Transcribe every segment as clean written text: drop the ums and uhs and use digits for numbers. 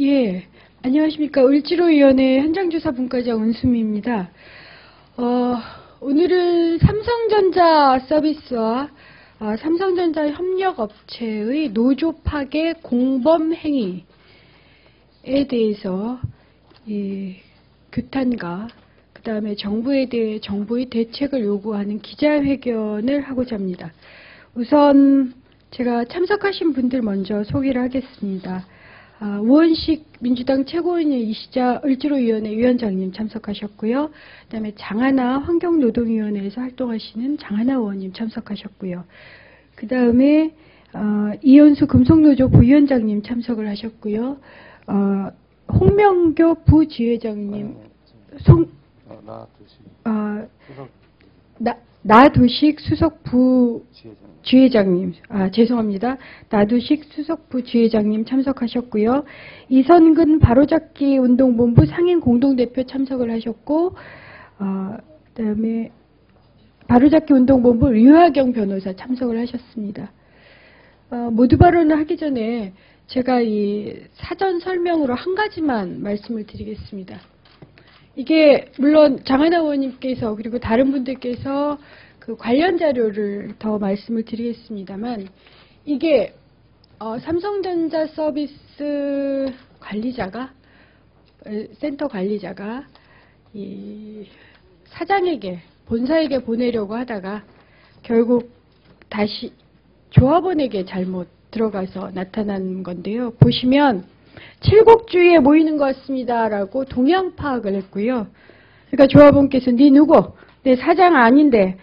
예, 안녕하십니까. 을지로위원회 현장조사분과장 은수미입니다. 오늘은 삼성전자 서비스와 삼성전자 협력업체의 노조 파괴 공범 행위에 대해서 규탄과 그 다음에 정부에 대해 정부의 대책을 요구하는 기자회견을 하고자 합니다. 우선 제가 참석하신 분들 먼저 소개를 하겠습니다. 우원식 민주당 최고위원이시자 을지로위원회 위원장님 참석하셨고요. 그 다음에 장하나 환경노동위원회에서 활동하시는 장하나 의원님 참석하셨고요. 그 다음에 이현수 금속노조 부위원장님 참석을 하셨고요. 홍명교 부지회장님, 나두식 수석 부지회장님, 죄송합니다. 나두식 수석 부지회장님 참석하셨고요. 이선근 바로잡기 운동본부 상임 공동대표 참석을 하셨고, 그다음에 바로잡기 운동본부 류하경 변호사 참석을 하셨습니다. 모두 발언을 하기 전에 제가 이 사전 설명으로 한 가지만 말씀을 드리겠습니다. 이게 물론 장하나 의원님께서 그리고 다른 분들께서 그 관련 자료를 더 말씀을 드리겠습니다만, 이게 삼성전자 서비스 관리자가 센터 관리자가 이 사장에게 본사에게 보내려고 하다가 결국 다시 조합원에게 잘못 들어가서 나타난 건데요. 보시면 칠곡주의에 모이는 것 같습니다라고 동향 파악을 했고요. 그러니까 조합원께서 네 누구? 내 사장 아닌데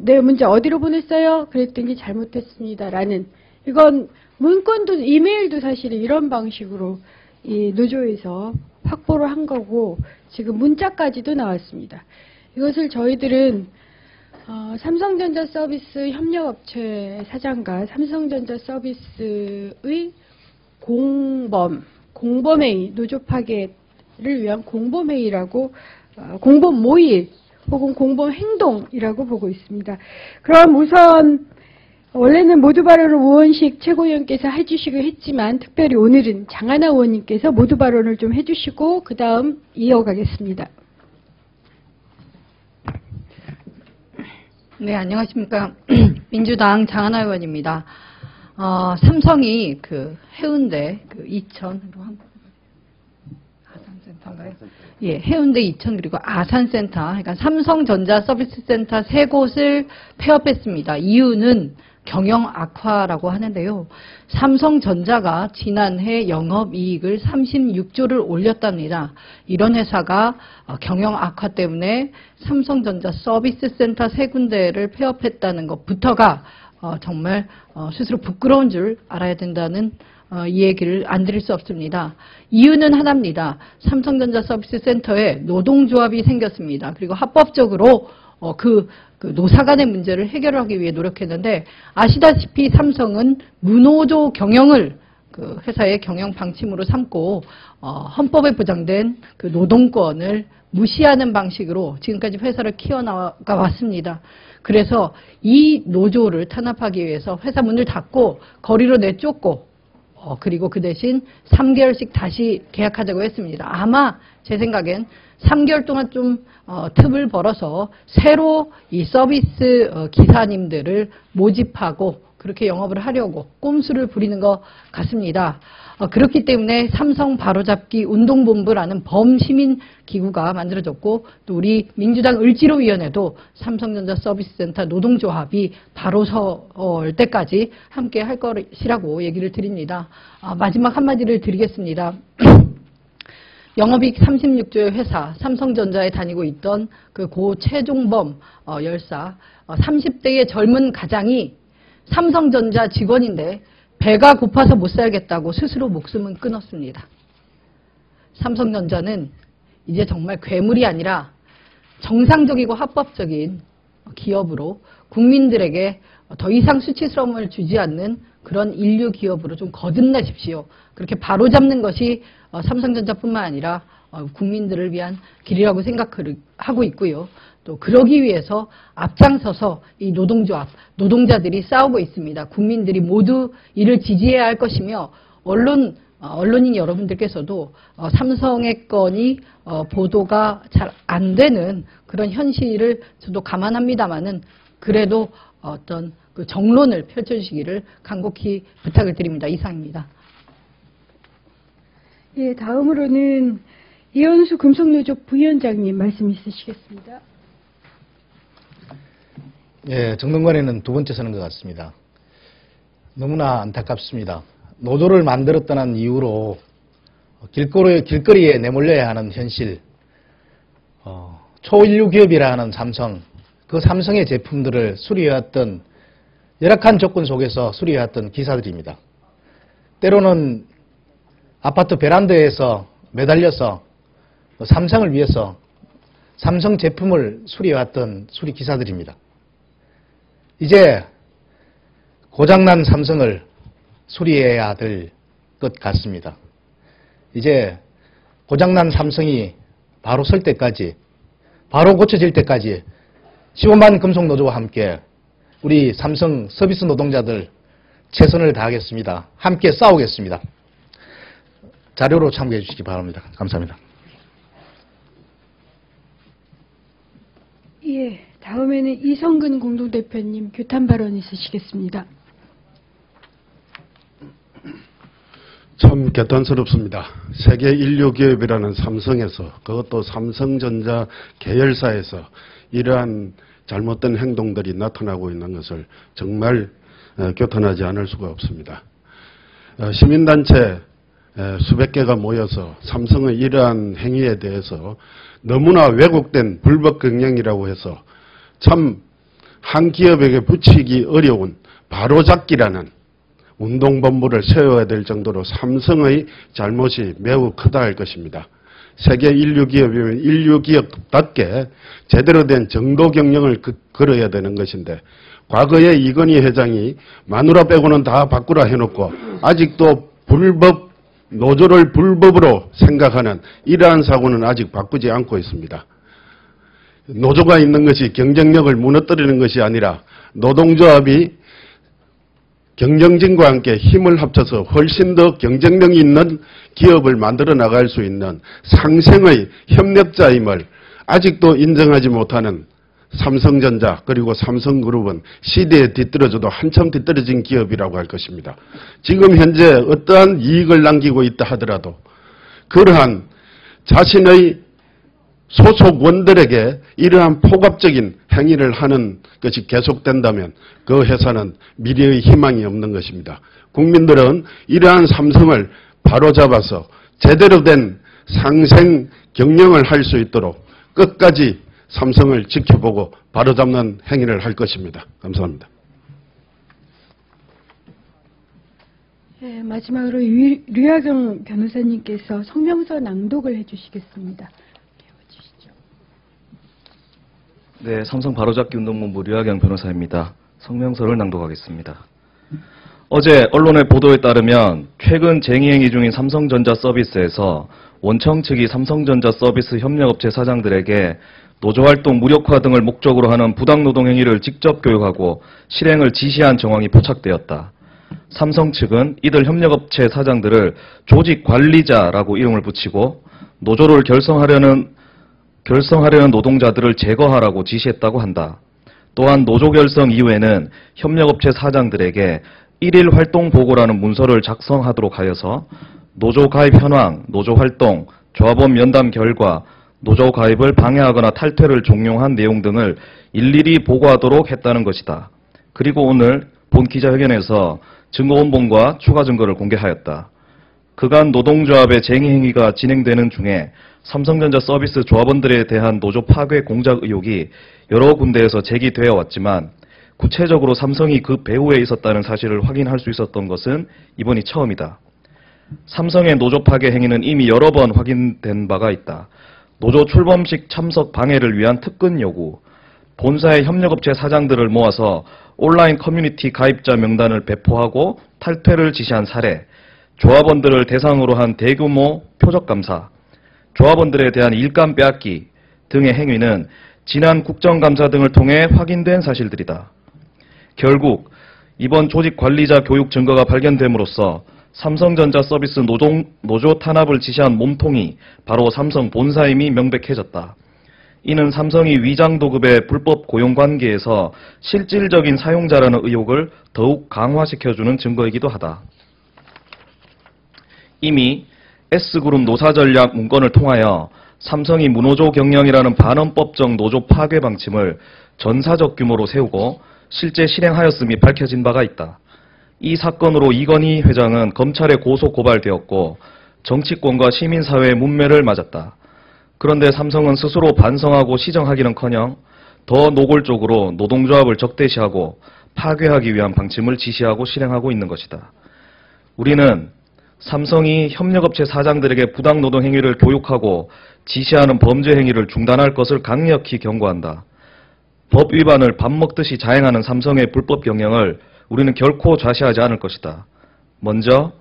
내 문제 어디로 보냈어요? 그랬더니 잘못했습니다라는, 이건 문건도 이메일도 사실 이런 방식으로 이 노조에서 확보를 한 거고 지금 문자까지도 나왔습니다. 이것을 저희들은 삼성전자 서비스 협력업체 사장과 삼성전자 서비스의 공범회의, 노조 파괴를 위한 공범회의라고, 공범모의 혹은 공범행동이라고 보고 있습니다. 그럼 우선 원래는 모두 발언을 우원식 최고위원께서 해주시고 했지만 특별히 오늘은 장하나 의원님께서 모두 발언을 좀 해주시고 그 다음 이어가겠습니다. 네, 안녕하십니까. 민주당 장하나 의원입니다. 삼성이 그 해운대 그 이천 아산센터인가요? 예, 해운대 이천 그리고 아산센터, 그러니까 삼성전자 서비스센터 3곳을 폐업했습니다. 이유는 경영 악화라고 하는데요. 삼성전자가 지난해 영업이익을 36조를 올렸답니다. 이런 회사가 경영 악화 때문에 삼성전자 서비스센터 3군데를 폐업했다는 것부터가 정말 스스로 부끄러운 줄 알아야 된다는 이 얘기를 안 드릴 수 없습니다. 이유는 하나입니다. 삼성전자 서비스센터에 노동조합이 생겼습니다. 그리고 합법적으로 그 노사 간의 문제를 해결하기 위해 노력했는데, 아시다시피 삼성은 무노조 경영을 그 회사의 경영 방침으로 삼고 헌법에 보장된 그 노동권을 무시하는 방식으로 지금까지 회사를 키워나가 왔습니다. 그래서 이 노조를 탄압하기 위해서 회사 문을 닫고 거리로 내쫓고 그리고 그 대신 3개월씩 다시 계약하자고 했습니다. 아마 제 생각엔 3개월 동안 좀 틈을 벌어서 새로 이 서비스 기사님들을 모집하고 그렇게 영업을 하려고 꼼수를 부리는 것 같습니다. 그렇기 때문에 삼성 바로잡기 운동본부라는 범시민 기구가 만들어졌고, 또 우리 민주당 을지로위원회도 삼성전자 서비스센터 노동조합이 바로 설 때까지 함께 할 것이라고 얘기를 드립니다. 마지막 한마디를 드리겠습니다. 영업이익 36조의 회사 삼성전자에 다니고 있던 그 고 최종범 열사, 30대의 젊은 가장이 삼성전자 직원인데 배가 고파서 못 살겠다고 스스로 목숨은 끊었습니다. 삼성전자는 이제 정말 괴물이 아니라 정상적이고 합법적인 기업으로 국민들에게 더 이상 수치스러움을 주지 않는 그런 인류 기업으로 좀 거듭나십시오. 그렇게 바로잡는 것이 삼성전자뿐만 아니라 국민들을 위한 길이라고 생각하고 있고요. 또 그러기 위해서 앞장서서 이 노동조합, 노동자들이 싸우고 있습니다. 국민들이 모두 이를 지지해야 할 것이며, 언론 언론인 여러분들께서도 삼성의 건이 보도가 잘 안 되는 그런 현실을 저도 감안합니다만은 그래도 어떤 그 정론을 펼쳐주시기를 간곡히 부탁을 드립니다. 이상입니다. 예, 다음으로는 이현수 금속노조 부위원장님 말씀 있으시겠습니다. 예, 정론관에는 두 번째 서는 것 같습니다. 너무나 안타깝습니다. 노조를 만들었다는 이유로 길거리에 내몰려야 하는 현실, 초인류 기업이라 하는 삼성, 그 삼성의 제품들을 수리해왔던 열악한 조건 속에서 수리해왔던 기사들입니다. 때로는 아파트 베란다에서 매달려서 삼성을 위해서 삼성 제품을 수리해왔던 수리 기사들입니다. 이제 고장난 삼성을 수리해야 될 것 같습니다. 이제 고장난 삼성이 바로 설 때까지, 바로 고쳐질 때까지 15만 금속노조와 함께 우리 삼성 서비스 노동자들 최선을 다하겠습니다. 함께 싸우겠습니다. 자료로 참고해 주시기 바랍니다. 감사합니다. 예, 다음에는 이성근 공동대표님 규탄 발언 있으시겠습니다. 참 개탄스럽습니다. 세계 인류 기업이라는 삼성에서, 그것도 삼성전자 계열사에서 이러한 잘못된 행동들이 나타나고 있는 것을 정말 교탄하지 않을 수가 없습니다. 시민단체 수백 개가 모여서 삼성의 이러한 행위에 대해서 너무나 왜곡된 불법 경영이라고 해서 참 한 기업에게 붙이기 어려운 바로잡기라는 운동본부를 세워야 될 정도로 삼성의 잘못이 매우 크다 할 것입니다. 세계 인류기업이면 인류기업답게 제대로 된 정도 경영을 걸어야 되는 것인데, 과거에 이건희 회장이 마누라 빼고는 다 바꾸라 해놓고 아직도 노조를 불법으로 생각하는 이러한 사고는 아직 바꾸지 않고 있습니다. 노조가 있는 것이 경쟁력을 무너뜨리는 것이 아니라 노동조합이 경영진과 함께 힘을 합쳐서 훨씬 더 경쟁력 있는 기업을 만들어 나갈 수 있는 상생의 협력자임을 아직도 인정하지 못하는 삼성전자 그리고 삼성그룹은 시대에 뒤떨어져도 한참 뒤떨어진 기업이라고 할 것입니다. 지금 현재 어떠한 이익을 남기고 있다 하더라도 그러한 자신의 소속원들에게 이러한 포갑적인 행위를 하는 것이 계속된다면 그 회사는 미래의 희망이 없는 것입니다. 국민들은 이러한 삼성을 바로잡아서 제대로 된 상생 경영을 할 수 있도록 끝까지 삼성을 지켜보고 바로잡는 행위를 할 것입니다. 감사합니다. 네, 마지막으로 류하경 변호사님께서 성명서 낭독을 해주시겠습니다. 네, 삼성 바로잡기 운동본부 류하경 변호사입니다. 성명서를 낭독하겠습니다. 어제 언론의 보도에 따르면 최근 쟁의행위 중인 삼성전자 서비스에서 원청 측이 삼성전자 서비스 협력업체 사장들에게 노조활동 무력화 등을 목적으로 하는 부당노동 행위를 직접 교육하고 실행을 지시한 정황이 포착되었다. 삼성 측은 이들 협력업체 사장들을 조직관리자라고 이름을 붙이고 노조를 결성하려는 노동자들을 제거하라고 지시했다고 한다. 또한 노조 결성 이후에는 협력업체 사장들에게 1일 활동 보고라는 문서를 작성하도록 하여서 노조 가입 현황, 노조 활동, 조합원 면담 결과, 노조 가입을 방해하거나 탈퇴를 종용한 내용 등을 일일이 보고하도록 했다는 것이다. 그리고 오늘 본 기자회견에서 증거원본과 추가 증거를 공개하였다. 그간 노동조합의 쟁의 행위가 진행되는 중에 삼성전자 서비스 조합원들에 대한 노조 파괴 공작 의혹이 여러 군데에서 제기되어 왔지만 구체적으로 삼성이 그 배후에 있었다는 사실을 확인할 수 있었던 것은 이번이 처음이다. 삼성의 노조 파괴 행위는 이미 여러 번 확인된 바가 있다. 노조 출범식 참석 방해를 위한 특근 요구, 본사의 협력업체 사장들을 모아서 온라인 커뮤니티 가입자 명단을 배포하고 탈퇴를 지시한 사례, 조합원들을 대상으로 한 대규모 표적감사, 조합원들에 대한 일감 빼앗기 등의 행위는 지난 국정감사 등을 통해 확인된 사실들이다. 결국 이번 조직관리자 교육 증거가 발견됨으로써 삼성전자 서비스 노조 탄압을 지시한 몸통이 바로 삼성 본사임이 명백해졌다. 이는 삼성이 위장도급의 불법 고용관계에서 실질적인 사용자라는 의혹을 더욱 강화시켜주는 증거이기도 하다. 이미 S그룹 노사전략 문건을 통하여 삼성이 무노조 경영이라는 반헌법적 노조 파괴 방침을 전사적 규모로 세우고 실제 실행하였음이 밝혀진 바가 있다. 이 사건으로 이건희 회장은 검찰에 고소 고발되었고 정치권과 시민사회의 문매를 맞았다. 그런데 삼성은 스스로 반성하고 시정하기는커녕 더 노골적으로 노동조합을 적대시하고 파괴하기 위한 방침을 지시하고 실행하고 있는 것이다. 우리는 삼성이 협력업체 사장들에게 부당노동 행위를 교육하고 지시하는 범죄 행위를 중단할 것을 강력히 경고한다. 법 위반을 밥 먹듯이 자행하는 삼성의 불법 경영을 우리는 결코 좌시하지 않을 것이다. 먼저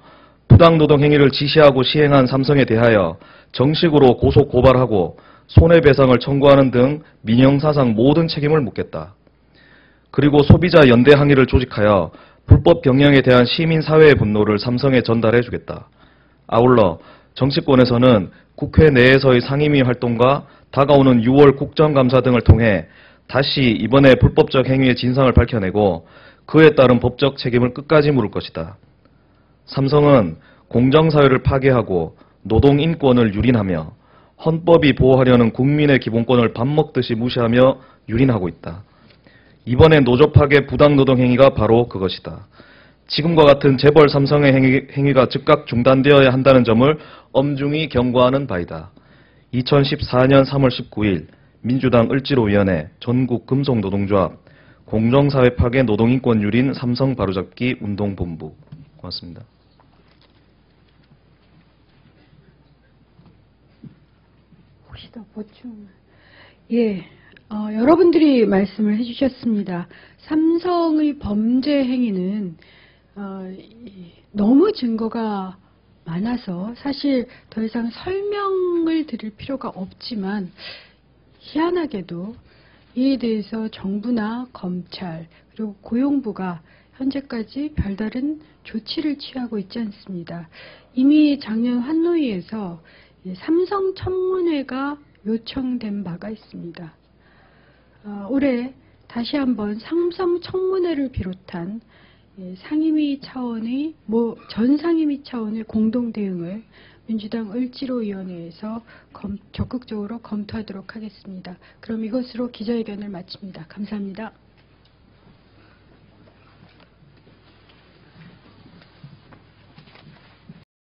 부당노동 행위를 지시하고 시행한 삼성에 대하여 정식으로 고소 고발하고 손해배상을 청구하는 등 민형사상 모든 책임을 묻겠다. 그리고 소비자 연대 항의를 조직하여 불법 경영에 대한 시민사회의 분노를 삼성에 전달해 주겠다. 아울러 정치권에서는 국회 내에서의 상임위 활동과 다가오는 6월 국정감사 등을 통해 다시 이번에 불법적 행위의 진상을 밝혀내고 그에 따른 법적 책임을 끝까지 물을 것이다. 삼성은 공정사회를 파괴하고 노동인권을 유린하며 헌법이 보호하려는 국민의 기본권을 밥 먹듯이 무시하며 유린하고 있다. 이번에 노조 파괴 부당노동 행위가 바로 그것이다. 지금과 같은 재벌 삼성의 행위가 즉각 중단되어야 한다는 점을 엄중히 경고하는 바이다. 2014년 3월 19일 민주당 을지로위원회 전국금속노동조합 공정사회 파괴 노동인권 유린 삼성 바로잡기 운동본부. 고맙습니다. 혹시 더 보충? 예, 여러분들이 말씀을 해주셨습니다. 삼성의 범죄 행위는 너무 증거가 많아서 사실 더 이상 설명을 드릴 필요가 없지만 희한하게도 이에 대해서 정부나 검찰 그리고 고용부가 현재까지 별다른 조치를 취하고 있지 않습니다. 이미 작년 환노위에서 삼성 청문회가 요청된 바가 있습니다. 올해 다시 한번 삼성 청문회를 비롯한 상임위 차원의 전 상임위 차원의 공동 대응을 민주당 을지로위원회에서 적극적으로 검토하도록 하겠습니다. 그럼 이것으로 기자회견을 마칩니다. 감사합니다.